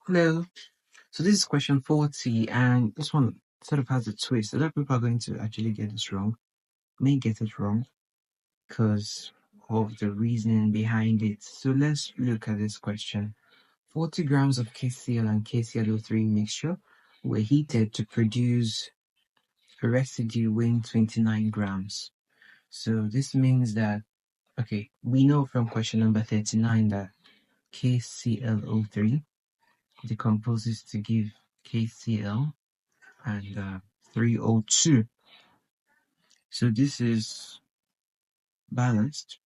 Hello. So this is question 40, and this one sort of has a twist. A lot of people are going to actually get this wrong, may get it wrong because of the reasoning behind it. So let's look at this question. 40 grams of KCl and KClO3 mixture were heated to produce a residue weighing 29 grams. So this means that, okay, we know from question number 39 that KClO3 decomposes to give KCl and 302. So this is balanced.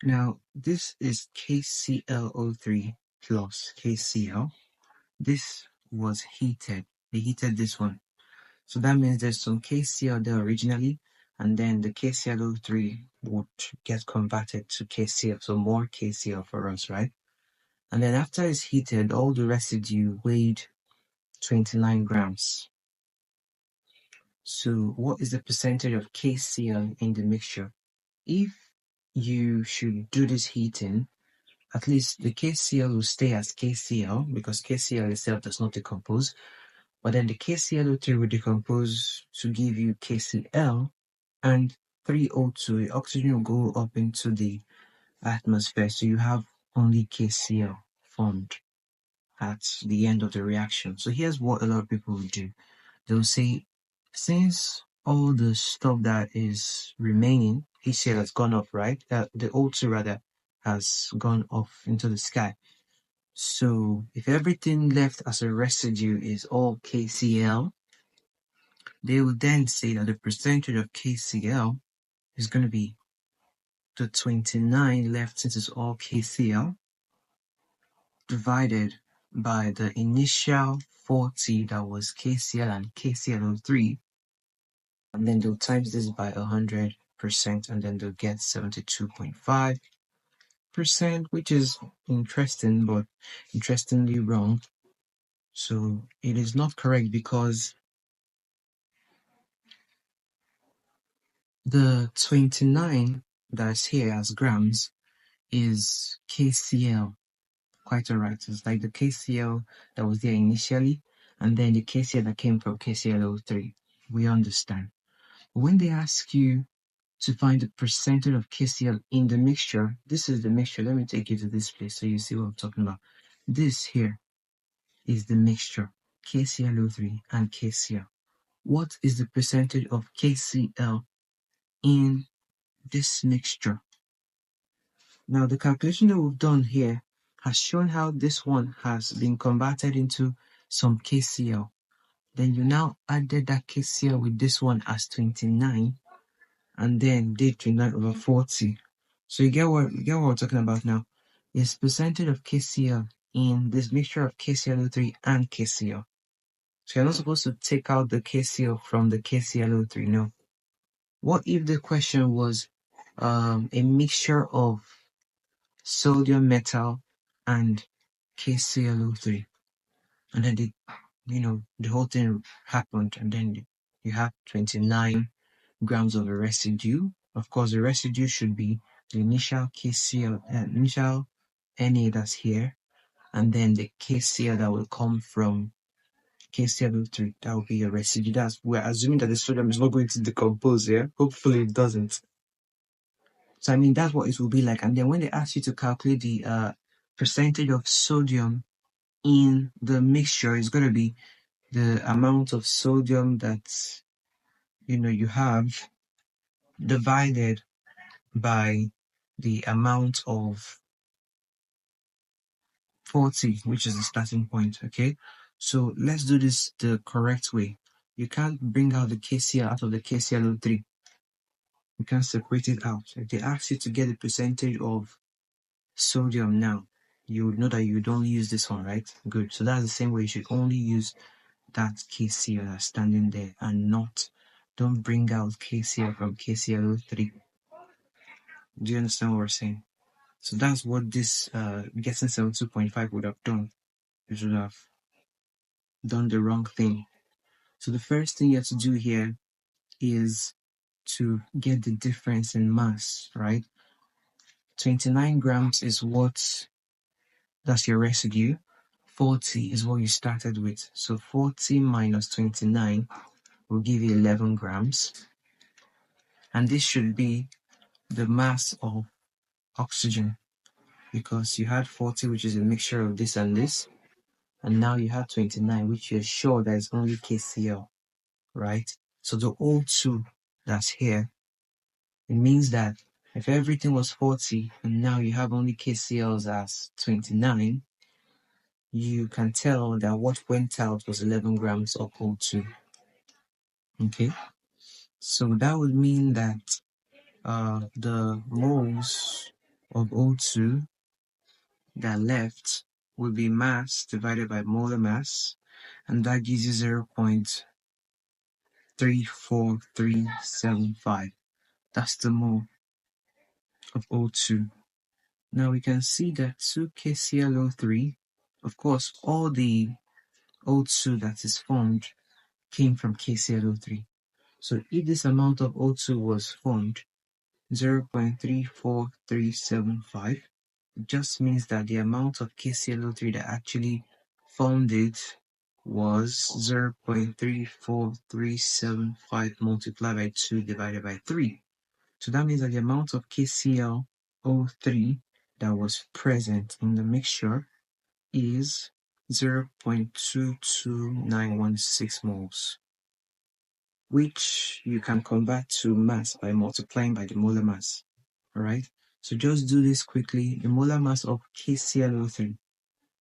Now this is KClO3 plus KCl. This was heated. They heated this one. So that means there's some KCl there originally, and then the KClO3 would get converted to KCl, so more KCl for us, right? And then after it's heated, all the residue weighed 29 grams. So what is the percentage of KCl in the mixture? If you should do this heating, at least the KCl will stay as KCl because KCl itself does not decompose, but then the KClO3 will decompose to give you KCl, and 3O2, the oxygen will go up into the atmosphere, so you have only KCl formed at the end of the reaction. So here's what a lot of people will do. They'll say, since all the stuff that is remaining, HCl has gone off, right? The O2 rather has gone off into the sky. So if everything left as a residue is all KCl, they will then say that the percentage of KCl is going to be the 29 left, since it's all KCl, divided by the initial 40 that was KCl and KClO3, and then they'll times this by 100%, and then they'll get 72.5%, which is interesting, but interestingly wrong. So it is not correct because the 29 that's here as grams is KCl. Quite alright. It's like the KCl that was there initially, and then the KCl that came from KClO3. We understand. When they ask you to find the percentage of KCl in the mixture, this is the mixture. Let me take you to this place so you see what I'm talking about. This here is the mixture, KClO3 and KCl. What is the percentage of KCl in this mixture? Now, the calculation that we've done here has shown how this one has been converted into some KCl. Then you now added that KCl with this one as 29, and then did 29 over 40. So you get what we're talking about now. Is percentage of KCl in this mixture of KClO3 and KCl. So you're not supposed to take out the KCl from the KClO3, no. What if the question was a mixture of sodium metal and KClO3, and then the whole thing happened, and then you have 29 grams of a residue. Of course, the residue should be the initial KCl, initial Na that's here, and then the KCl that will come from KClO3. That will be a residue. We're assuming that the sodium is not going to decompose here. Hopefully it doesn't. So I mean, that's what it will be like. And then when they ask you to calculate the percentage of sodium in the mixture, it's going to be the amount of sodium that you have divided by the amount of 40, which is the starting point. Okay, so let's do this the correct way. You can't bring out the KCl out of the KClO3. You can't separate it out. If they ask you to get the percentage of sodium now, you would know that you would only use this one, right? Good. So that's the same way you should only use that KCl that's standing there, and don't bring out KCl from KClO3. Do you understand what we're saying? So that's what this getting 72.5 would have done. You should have done the wrong thing. So the first thing you have to do here is to get the difference in mass, right? 29 grams is that's your residue. 40 is what you started with. So 40 minus 29 will give you 11 grams. And this should be the mass of oxygen, because you had 40, which is a mixture of this and this. And now you have 29, which you're sure that is only KCl, right? So the O2 that's here, it means that if everything was 40 and now you have only KCl's as 29, you can tell that what went out was 11 grams of O2. Okay, so that would mean that the moles of O2 that left will be mass divided by molar mass, and that gives you 0.34375. That's the mole of O2. Now we can see that 2KClO3, of course, all the O2 that is formed came from KClO3. So if this amount of O2 was formed, 0.34375, it just means that the amount of KClO3 that actually formed it was 0.34375 multiplied by 2 divided by 3. So that means that the amount of KClO3 that was present in the mixture is 0.22916 moles, which you can convert to mass by multiplying by the molar mass. Alright, so just do this quickly. The molar mass of KClO3,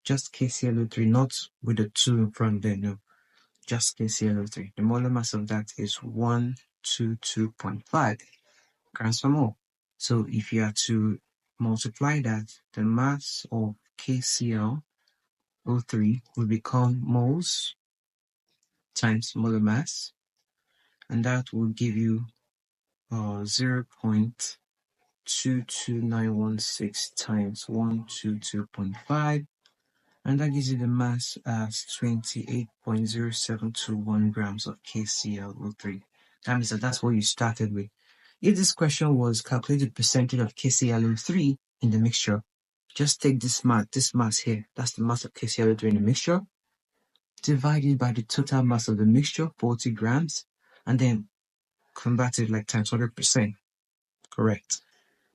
just KClO3, not with the 2 in front there, no, just KClO3. The molar mass of that is 122.5 grams per mole. So if you are to multiply that, the mass of KClO3 will become moles times molar mass, and that will give you 0.22916 times 122.5, and that gives you the mass as 28.0721 grams of KClO3. That means that that's what you started with. If this question was calculated percentage of KClO3 in the mixture, just take this mass here, that's the mass of KClO3 in the mixture, divided by the total mass of the mixture, 40 grams, and then convert it like times 100%. Correct.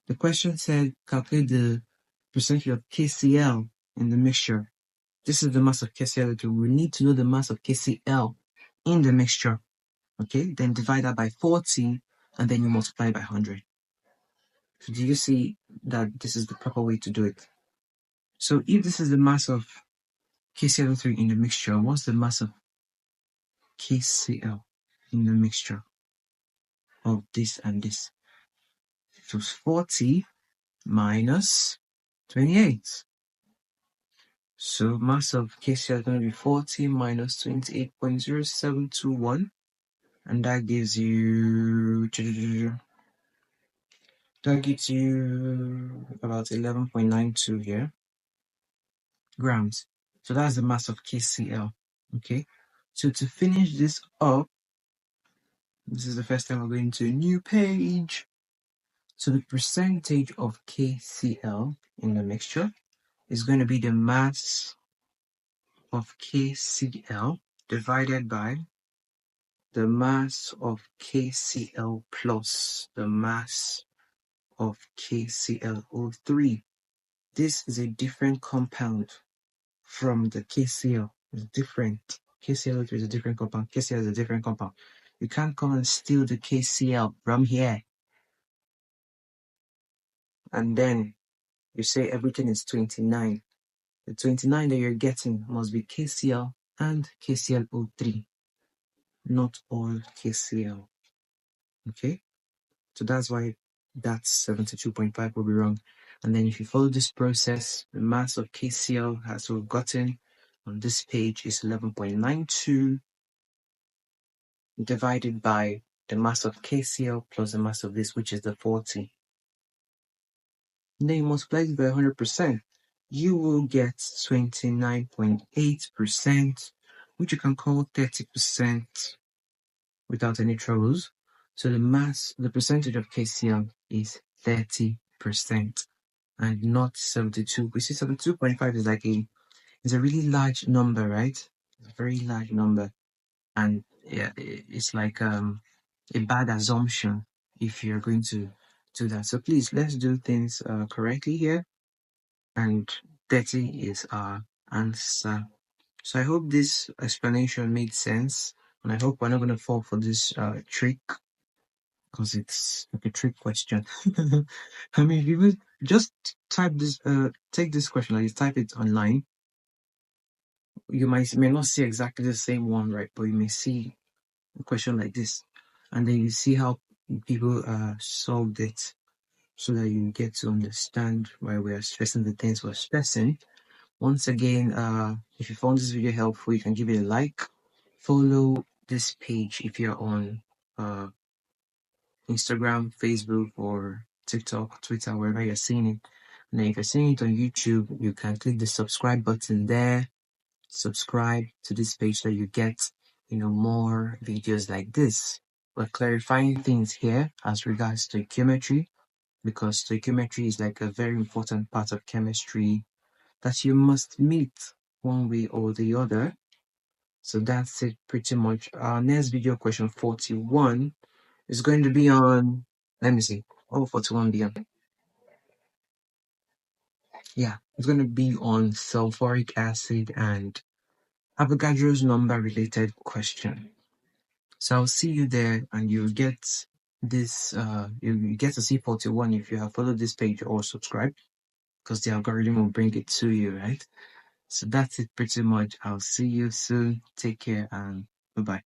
The question said calculate the percentage of KCl in the mixture. This is the mass of KCl2. We need to know the mass of KCl in the mixture. Okay, then divide that by 40, and then you multiply by 100. So do you see that this is the proper way to do it? So if this is the mass of KCl3 in the mixture, what's the mass of KCl in the mixture of this and this? So it's 40 minus 28. So mass of KCl is going to be 40 minus 28.0721, and that gives you about 11.92 here grams. So that's the mass of KCl. Okay, so to finish this up, this is the first time we're going to a new page. So the percentage of KCl in the mixture is going to be the mass of KCl divided by the mass of KCl plus the mass of KClO3. This is a different compound from the KCl. It's different. KClO3 is a different compound. KCl is a different compound. You can't come and steal the KCl from here and then you say everything is 29. The 29 that you're getting must be KCl and KClO3, not all KCl. Okay? So that's why that 72.5 will be wrong. And then if you follow this process, the mass of KCl as we've gotten on this page is 11.92 divided by the mass of KCl plus the mass of this, which is the 40. And then you multiply it by 100%. You will get 29.8%, which you can call 30% without any troubles. So the percentage of KCl is 30% and not 72. We see 72.5 is like a It's a really large number, right? It's a very large number. And yeah, it's like a bad assumption if you're going to do that. So please, let's do things correctly here. And 30 is our answer. So I hope this explanation made sense, and I hope we're not going to fall for this trick, because it's like a trick question. I mean, if you would just type this, take this question, like you type it online, you may not see exactly the same one, right? But you may see a question like this, and then you see how people solved it, so that you get to understand why we are stressing the things we're stressing. Once again, if you found this video helpful, you can give it a like. Follow this page if you're on Instagram, Facebook, or TikTok, Twitter, wherever you're seeing it. And then if you're seeing it on YouTube, you can click the subscribe button there. Subscribe to this page so you get, more videos like this. We're clarifying things here as regards to stoichiometry, because stoichiometry is like a very important part of chemistry that you must meet one way or the other. So that's it pretty much. Our next video, question 41, is going to be on, let me see, 41 be on? Yeah, it's going to be on sulfuric acid and Avogadro's number related question. So I'll see you there, and you'll get this, you get to see 41 if you have followed this page or subscribed, because the algorithm will bring it to you, right? So that's it pretty much. I'll see you soon. Take care, and bye-bye.